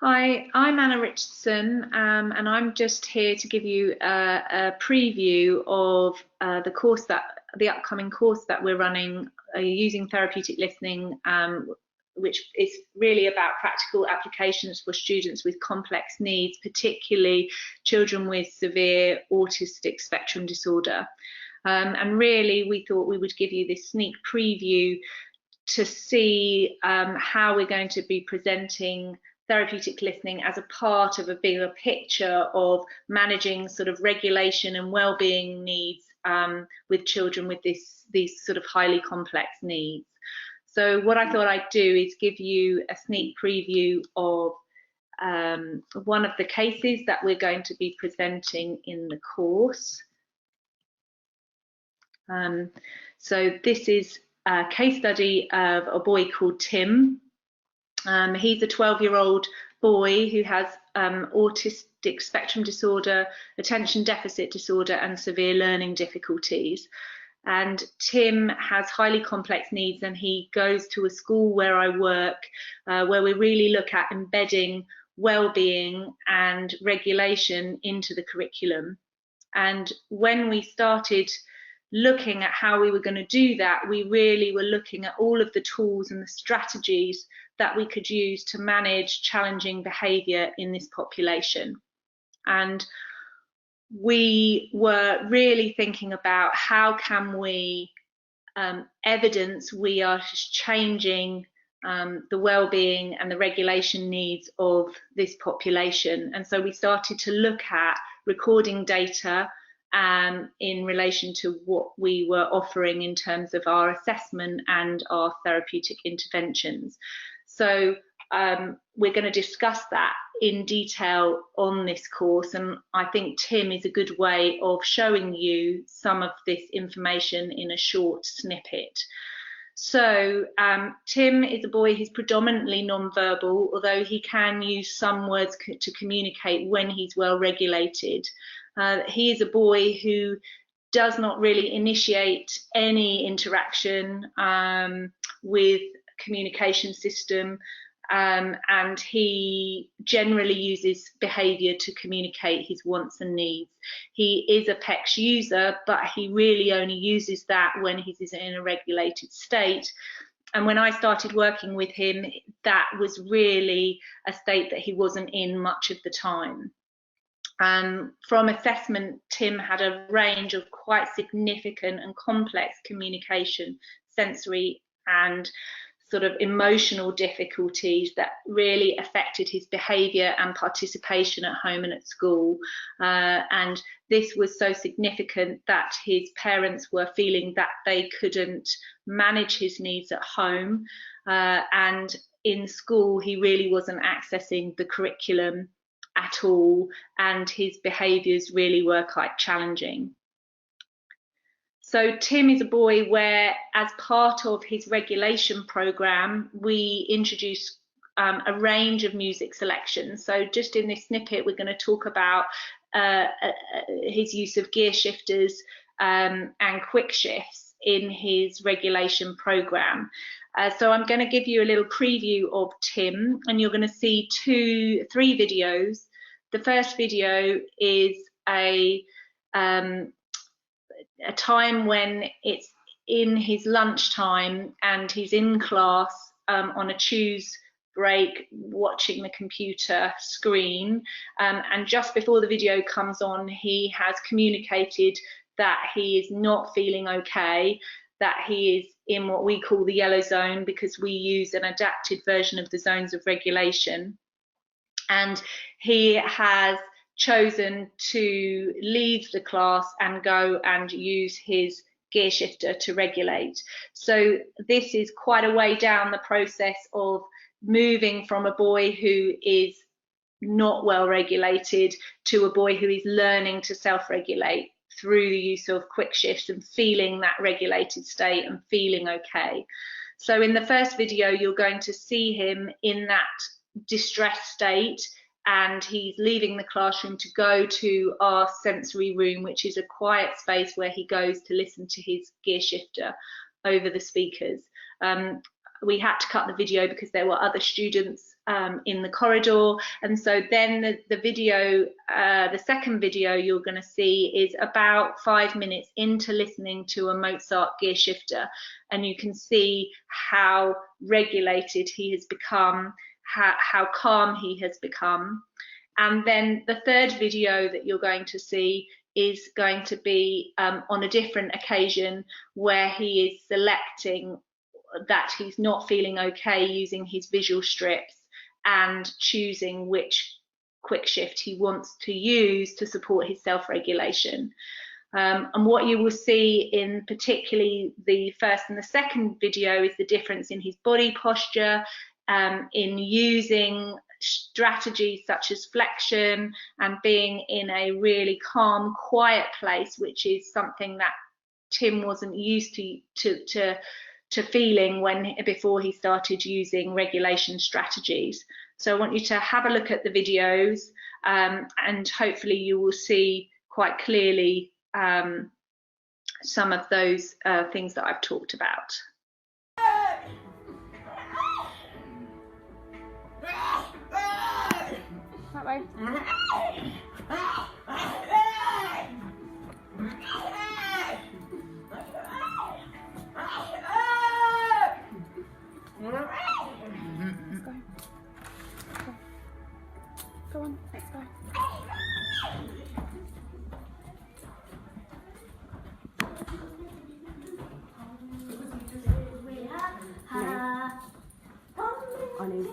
Hi, I'm Anna Richardson, and I'm just here to give you a preview of the upcoming course that we're running using therapeutic listening, which is really about practical applications for students with complex needs, particularly children with severe autistic spectrum disorder. And really, we thought we would give you this sneak preview to see how we're going to be presenting therapeutic listening as a part of a bigger picture of managing sort of regulation and well-being needs with children with these sort of highly complex needs. So what I thought I'd do is give you a sneak preview of one of the cases that we're going to be presenting in the course. So this is a case study of a boy called Tim. He's a 12-year-old boy who has autistic spectrum disorder, attention deficit disorder, and severe learning difficulties. And Tim has highly complex needs, and he goes to a school where I work, where we really look at embedding well-being and regulation into the curriculum. And when we started looking at how we were going to do that, we really were looking at all of the tools and the strategies that we could use to manage challenging behaviour in this population. And we were really thinking about how can we evidence we are changing the well-being and the regulation needs of this population. And so we started to look at recording data in relation to what we were offering in terms of our assessment and our therapeutic interventions. So we're going to discuss that in detail on this course, and I think Tim is a good way of showing you some of this information in a short snippet. So Tim is a boy who's predominantly non-verbal, although he can use some words to communicate when he's well regulated. He is a boy who does not really initiate any interaction with communication system, and he generally uses behaviour to communicate his wants and needs. He is a PECS user, but he really only uses that when he's in a regulated state. And when I started working with him, that was really a state that he wasn't in much of the time. From assessment, Tim had a range of quite significant and complex communication, sensory and sort of emotional difficulties that really affected his behaviour and participation at home and at school. And this was so significant that his parents were feeling that they couldn't manage his needs at home, and in school he really wasn't accessing the curriculum at all, and his behaviours really were quite challenging. So Tim is a boy where, as part of his regulation programme, we introduce a range of music selections. So just in this snippet, we're going to talk about his use of gear shifters and quick shifts in his regulation programme. So I'm going to give you a little preview of Tim, and you're going to see three videos. The first video is a time when it's in his lunchtime and he's in class on a choose break watching the computer screen, and just before the video comes on he has communicated that he is not feeling okay, that he is in what we call the yellow zone because we use an adapted version of the zones of regulation, and he has chosen to leave the class and go and use his gear shifter to regulate. So this is quite a way down the process of moving from a boy who is not well regulated to a boy who is learning to self-regulate through the use of quick shifts and feeling that regulated state and feeling okay. So in the first video, you're going to see him in that distressed state, and he's leaving the classroom to go to our sensory room, which is a quiet space where he goes to listen to his gear shifter over the speakers. We had to cut the video because there were other students in the corridor. And so then the video, the second video you're going to see is about 5 minutes into listening to a Mozart gear shifter, and you can see how regulated he has become, how calm he has become. And then the third video that you're going to see is going to be on a different occasion, where he is selecting that he's not feeling okay using his visual strips and choosing which quick shift he wants to use to support his self-regulation. And what you will see in particularly the first and the second video is the difference in his body posture, in using strategies such as flexion and being in a really calm, quiet place, which is something that Tim wasn't used to feeling before he started using regulation strategies. So I want you to have a look at the videos, and hopefully you will see quite clearly some of those things that I've talked about. That way. Let's go. Go on, let's go. I need.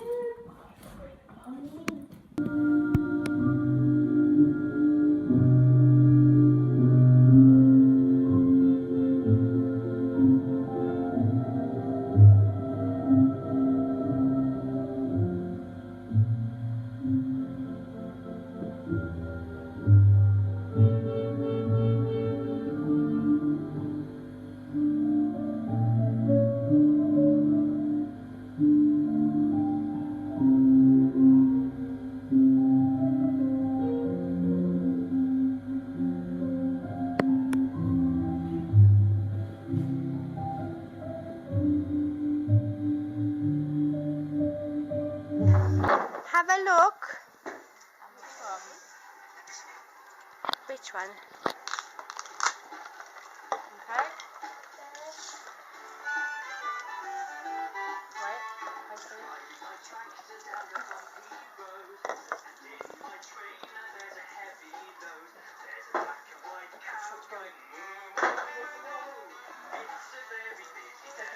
Have a look. Which one? Okay. Wait,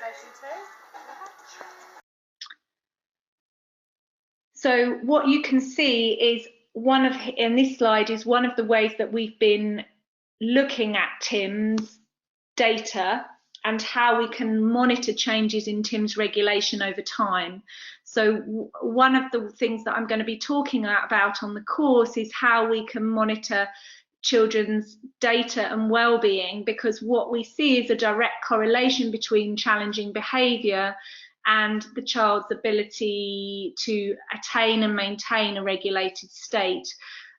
I see. So what you can see is in this slide is one of the ways that we've been looking at Tim's data and how we can monitor changes in Tim's regulation over time. So one of the things that I'm going to be talking about on the course is how we can monitor children's data and well-being, because what we see is a direct correlation between challenging behaviour and the child's ability to attain and maintain a regulated state.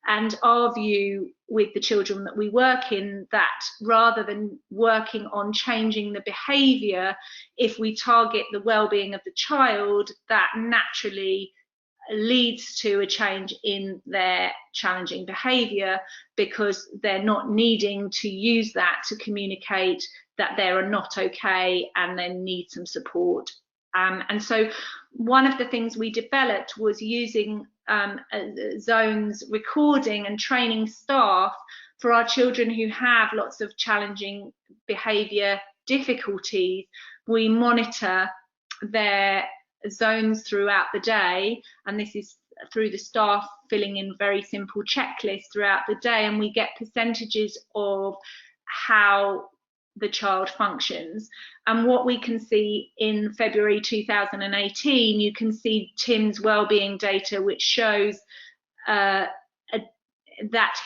And our view with the children that we work in, that rather than working on changing the behaviour, if we target the well-being of the child, that naturally leads to a change in their challenging behaviour, because they're not needing to use that to communicate that they are not okay and they need some support. And so one of the things we developed was using Zones recording and training staff for our children who have lots of challenging behaviour difficulties. We monitor their zones throughout the day, and this is through the staff filling in very simple checklists throughout the day, and we get percentages of how the child functions. And what we can see in February 2018, you can see Tim's wellbeing data, which shows that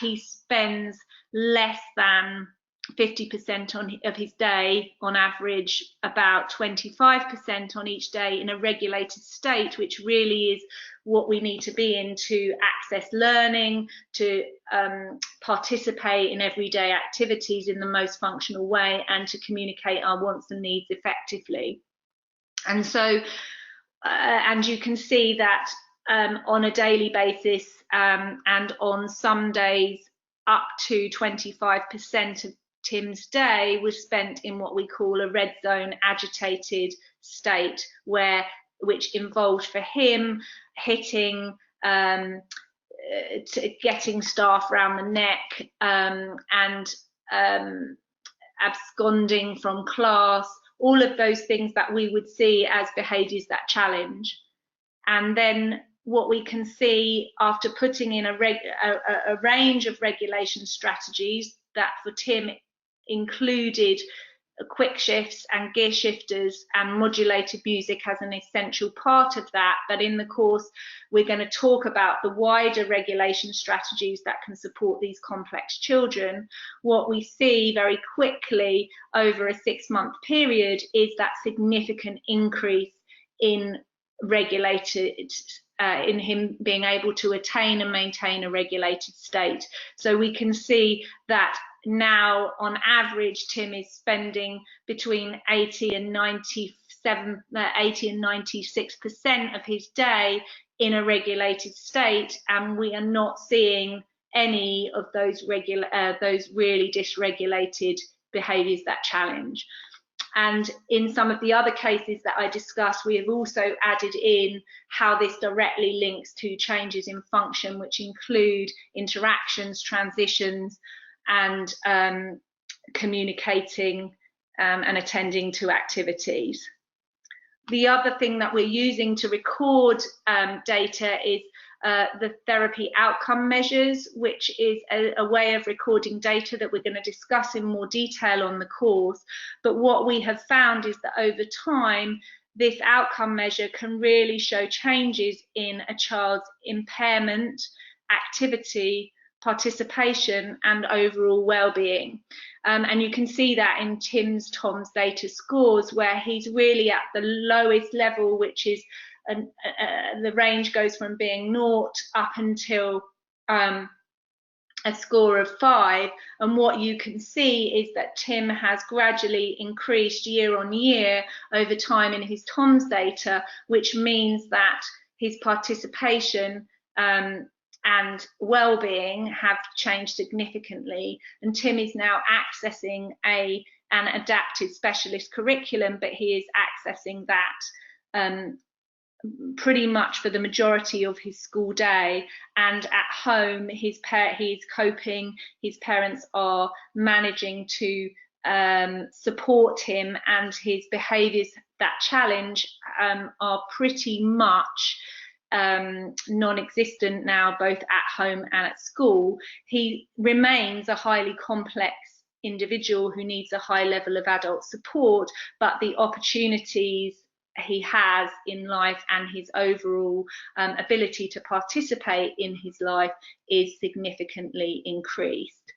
he spends less than 50% of his day, on average about 25% on each day in a regulated state, which really is what we need to be in to access learning, to participate in everyday activities in the most functional way, and to communicate our wants and needs effectively. And so, and you can see that on a daily basis, and on some days up to 25% of Tim's day was spent in what we call a red zone agitated state, which involved for him hitting, getting staff around the neck, and absconding from class, all of those things that we would see as behaviours that challenge. And then what we can see after putting in a range of regulation strategies that for Tim included quick shifts and gear shifters and modulated music as an essential part of that. But in the course, we're going to talk about the wider regulation strategies that can support these complex children. What we see very quickly over a 6-month period is that significant increase in regulated, in him being able to attain and maintain a regulated state. So we can see that now on average Tim is spending between 80 and 96% of his day in a regulated state, and we are not seeing any of those really dysregulated behaviours that challenge. And in some of the other cases that I discussed, we have also added in how this directly links to changes in function, which include interactions, transitions, and communicating and attending to activities. The other thing that we're using to record data is the therapy outcome measures, which is a way of recording data that we're going to discuss in more detail on the course. But what we have found is that over time, this outcome measure can really show changes in a child's impairment, activity, participation, and overall well-being. And you can see that in Tom's data scores, where he's really at the lowest level, which is the range goes from being 0 up until a score of 5. And what you can see is that Tim has gradually increased year on year over time in his Tom's data, which means that his participation and well-being have changed significantly. And Tim is now accessing an adapted specialist curriculum, but he is accessing that pretty much for the majority of his school day, and at home he's coping. His parents are managing to support him, and his behaviours that challenge are pretty much non-existent now, both at home and at school. He remains a highly complex individual who needs a high level of adult support, but the opportunities he has in life and his overall ability to participate in his life is significantly increased.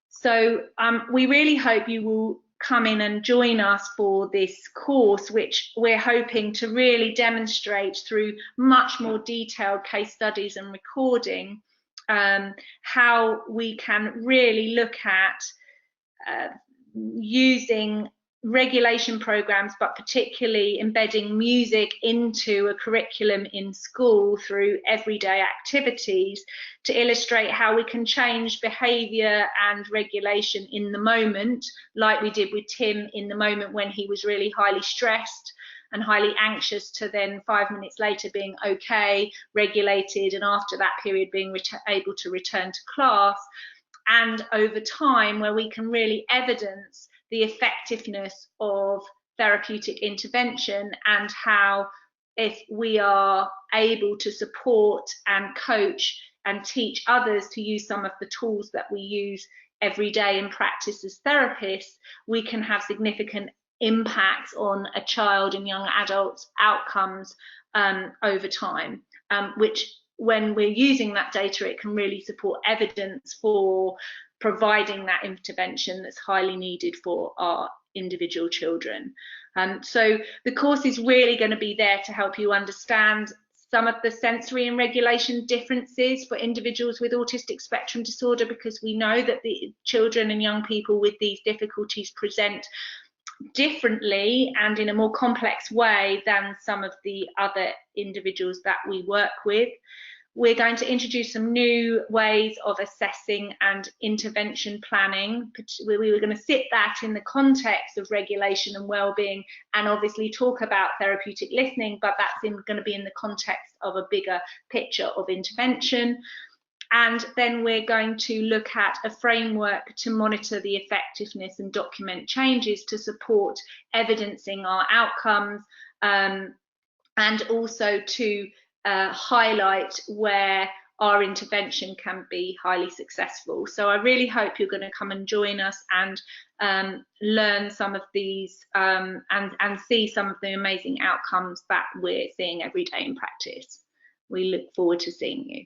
So we really hope you will come in and join us for this course, which we're hoping to really demonstrate through much more detailed case studies and recording how we can really look at using regulation programs, but particularly embedding music into a curriculum in school through everyday activities to illustrate how we can change behaviour and regulation in the moment, like we did with Tim in the moment when he was really highly stressed and highly anxious, to then 5 minutes later being okay, regulated, and after that period being able to return to class. And over time, where we can really evidence the effectiveness of therapeutic intervention, and how if we are able to support and coach and teach others to use some of the tools that we use every day in practice as therapists, we can have significant impacts on a child and young adult's outcomes over time, which when we're using that data, it can really support evidence for providing that intervention that's highly needed for our individual children. So the course is really going to be there to help you understand some of the sensory and regulation differences for individuals with autistic spectrum disorder, because we know that the children and young people with these difficulties present differently and in a more complex way than some of the other individuals that we work with. We're going to introduce some new ways of assessing and intervention planning. We were going to sit that in the context of regulation and wellbeing, and obviously talk about therapeutic listening, but that's going to be in the context of a bigger picture of intervention. And then we're going to look at a framework to monitor the effectiveness and document changes to support evidencing our outcomes, and also to highlight where our intervention can be highly successful. So I really hope you're going to come and join us and learn some of these and see some of the amazing outcomes that we're seeing every day in practice. We look forward to seeing you.